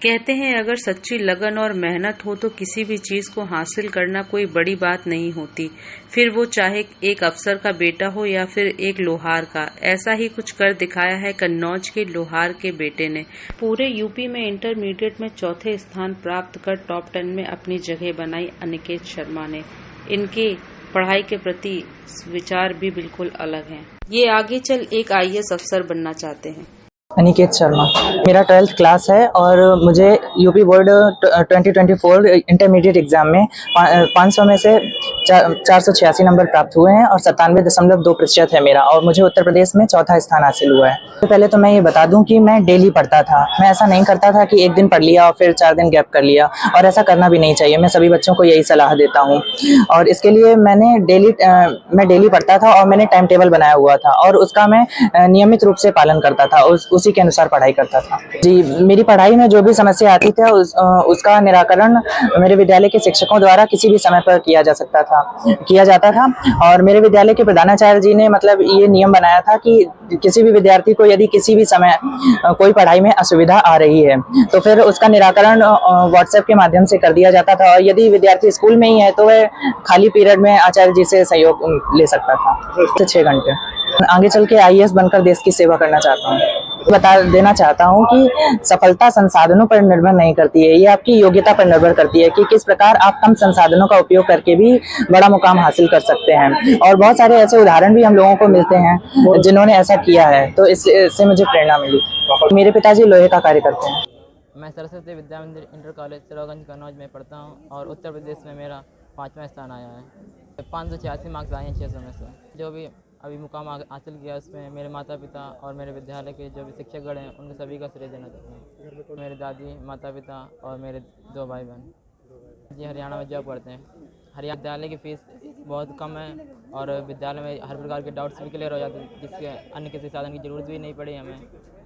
कहते हैं अगर सच्ची लगन और मेहनत हो तो किसी भी चीज को हासिल करना कोई बड़ी बात नहीं होती, फिर वो चाहे एक अफसर का बेटा हो या फिर एक लोहार का। ऐसा ही कुछ कर दिखाया है कन्नौज के लोहार के बेटे ने। पूरे यूपी में इंटरमीडिएट में चौथे स्थान प्राप्त कर टॉप 10 में अपनी जगह बनाई अनिकेत शर्मा ने। इनके पढ़ाई के प्रति विचार भी बिल्कुल अलग हैं। ये आगे चल एक IAS अफसर बनना चाहते हैं। अनिकेत शर्मा मेरा 12th क्लास है और मुझे यूपी बोर्ड 2024 इंटरमीडिएट एग्ज़ाम में 500 में से 486 नंबर प्राप्त हुए हैं और 97.2% है मेरा, और मुझे उत्तर प्रदेश में चौथा स्थान हासिल हुआ है। तो पहले तो मैं ये बता दूं कि मैं डेली पढ़ता था। मैं ऐसा नहीं करता था कि एक दिन पढ़ लिया और फिर 4 दिन गैप कर लिया, और ऐसा करना भी नहीं चाहिए। मैं सभी बच्चों को यही सलाह देता हूँ, और इसके लिए मैं डेली पढ़ता था और मैंने टाइम टेबल बनाया हुआ था और उसका मैं नियमित रूप से पालन करता था, उसी के अनुसार पढ़ाई करता था। जी, मेरी पढ़ाई में जो भी समस्या आती थी उसका निराकरण मेरे विद्यालय के शिक्षकों द्वारा किसी भी समय पर किया जाता था। और मेरे विद्यालय के प्रधानाचार्य जी ने मतलब ये नियम बनाया था कि किसी भी विद्यार्थी को यदि किसी भी समय कोई पढ़ाई में असुविधा आ रही है तो फिर उसका निराकरण व्हाट्सएप के माध्यम से कर दिया जाता था, और यदि विद्यार्थी स्कूल में ही है तो वह खाली पीरियड में आचार्य जी से सहयोग ले सकता था 6 घंटे। आगे चल के IAS बनकर देश की सेवा करना चाहता हूँ। बता देना चाहता हूँ कि सफलता संसाधनों पर निर्भर नहीं करती है, ये आपकी योग्यता पर निर्भर करती है कि किस प्रकार आप कम संसाधनों का उपयोग करके भी बड़ा मुकाम हासिल कर सकते हैं। और बहुत सारे ऐसे उदाहरण भी हम लोगों को मिलते हैं जिन्होंने ऐसा किया है, तो इससे मुझे प्रेरणा मिली। मेरे पिताजी लोहे का कार्य करते हैं। मैं सरस्वती विद्या मंदिर इंटर कॉलेज चिरौगंज कन्नौज में पढ़ता हूँ और उत्तर प्रदेश में मेरा 5वां स्थान आया है। 586 मार्क्स आए हैं 600 में से। जो भी अभी मुकाम हासिल किया उसमें मेरे माता पिता और मेरे विद्यालय के जो भी शिक्षकगण हैं उनके सभी का श्रेय देना चाहता हूँ। मेरे दादी, माता पिता और मेरे 2 भाई बहन जी हरियाणा में जॉब करते हैं। हरियाणा विद्यालय की फ़ीस बहुत कम है और विद्यालय में हर प्रकार के डाउट्स भी क्लियर हो जाते हैं, जिससे अन्य किसी साधन की ज़रूरत भी नहीं पड़ी हमें,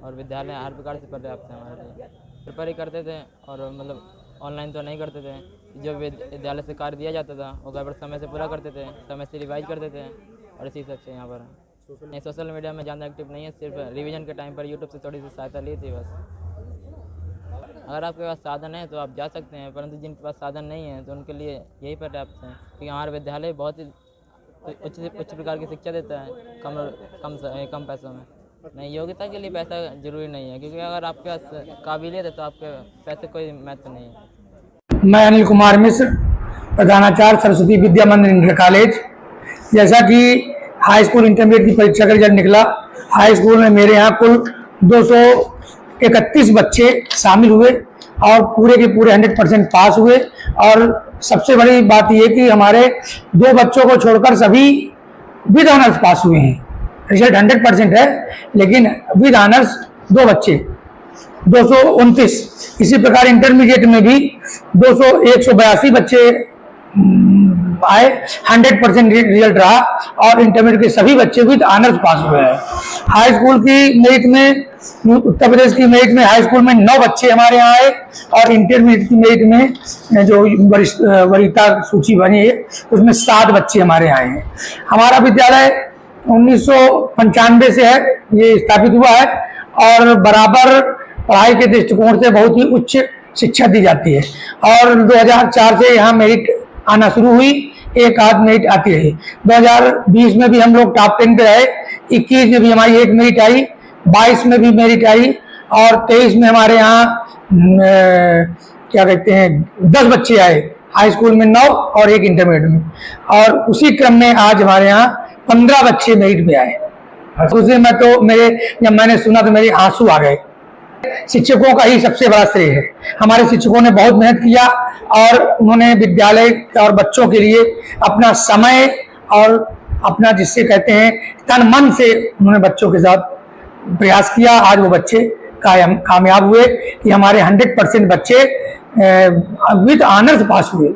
और विद्यालय हर प्रकार से पर्याप्त है हमारे लिए। प्रिपेयर ही करते थे और मतलब ऑनलाइन तो नहीं करते थे। जो विद्यालय से कार्य दिया जाता था वो गड़बड़ समय से पूरा करते थे, समय से रिवाइज करते थे, और इसी सबसे यहाँ पर नहीं सोशल मीडिया में ज़्यादा एक्टिव नहीं है। सिर्फ रिवीजन के टाइम पर यूट्यूब से थोड़ी सी सहायता ली थी बस। अगर आपके पास साधन है तो आप जा सकते हैं, परंतु जिनके पास साधन नहीं है तो उनके लिए यही पर्याप्त है, क्योंकि हमारा विद्यालय बहुत ही उच्च प्रकार की शिक्षा देता है कम पैसों में। नहीं, योग्यता के लिए पैसा जरूरी नहीं है, क्योंकि अगर आपके पास काबिलियत है तो आपके पैसे कोई महत्व नहीं है। मैं अनिल कुमार मिश्र, प्रधानाचार्य सरस्वती विद्या मंदिर इंटर कॉलेज। जैसा कि हाई स्कूल इंटरमीडिएट की परीक्षा का रिजल्ट निकला, हाई स्कूल में मेरे यहाँ कुल 231 बच्चे शामिल हुए और पूरे के पूरे 100% पास हुए। और सबसे बड़ी बात यह कि हमारे 2 बच्चों को छोड़कर सभी विद ऑनर्स पास हुए हैं। रिजल्ट 100% है, लेकिन विद ऑनर्स 2 बच्चे 229। इसी प्रकार इंटरमीडिएट में भी 182 बच्चे आए, 100% रिजल्ट रहा, और इंटरमीडिएट के सभी बच्चे विद ऑनर्स पास हुए हैं। हाई स्कूल की मेरिट में, उत्तर प्रदेश की मेरिट में हाई स्कूल में 9 बच्चे हमारे यहाँ आए, और इंटरमीडिएट की मेरिट में जो वरीयता सूची बनी है उसमें 7 बच्चे हमारे यहाँ आए हैं। हमारा विद्यालय 1995 से है, ये स्थापित हुआ है, और बराबर पढ़ाई के दृष्टिकोण से बहुत ही उच्च शिक्षा दी जाती है। और 2004 से यहाँ मेरिट आना शुरू हुई, एक आध मेरिट आती रही। 2020 में भी हम लोग टॉप 10 पे रहे, 21 में भी हमारी 1 मेरिट आई, 22 में भी मेरिट आई, और 23 में हमारे यहाँ क्या कहते हैं 10 बच्चे आए, हाई स्कूल में 9 और 1 इंटरमीडिएट में। और उसी क्रम में आज हमारे यहाँ 15 बच्चे मेरिट में आए। उसे जब मैंने सुना तो मेरे आंसू आ गए। शिक्षकों का ही सबसे बड़ा श्रेय है। हमारे शिक्षकों ने बहुत मेहनत किया और उन्होंने विद्यालय और बच्चों के लिए अपना समय और अपना जिससे कहते हैं तन मन से उन्होंने बच्चों के साथ प्रयास किया। आज वो बच्चे कामयाब हुए कि हमारे 100% बच्चे विद ऑनर्स पास हुए।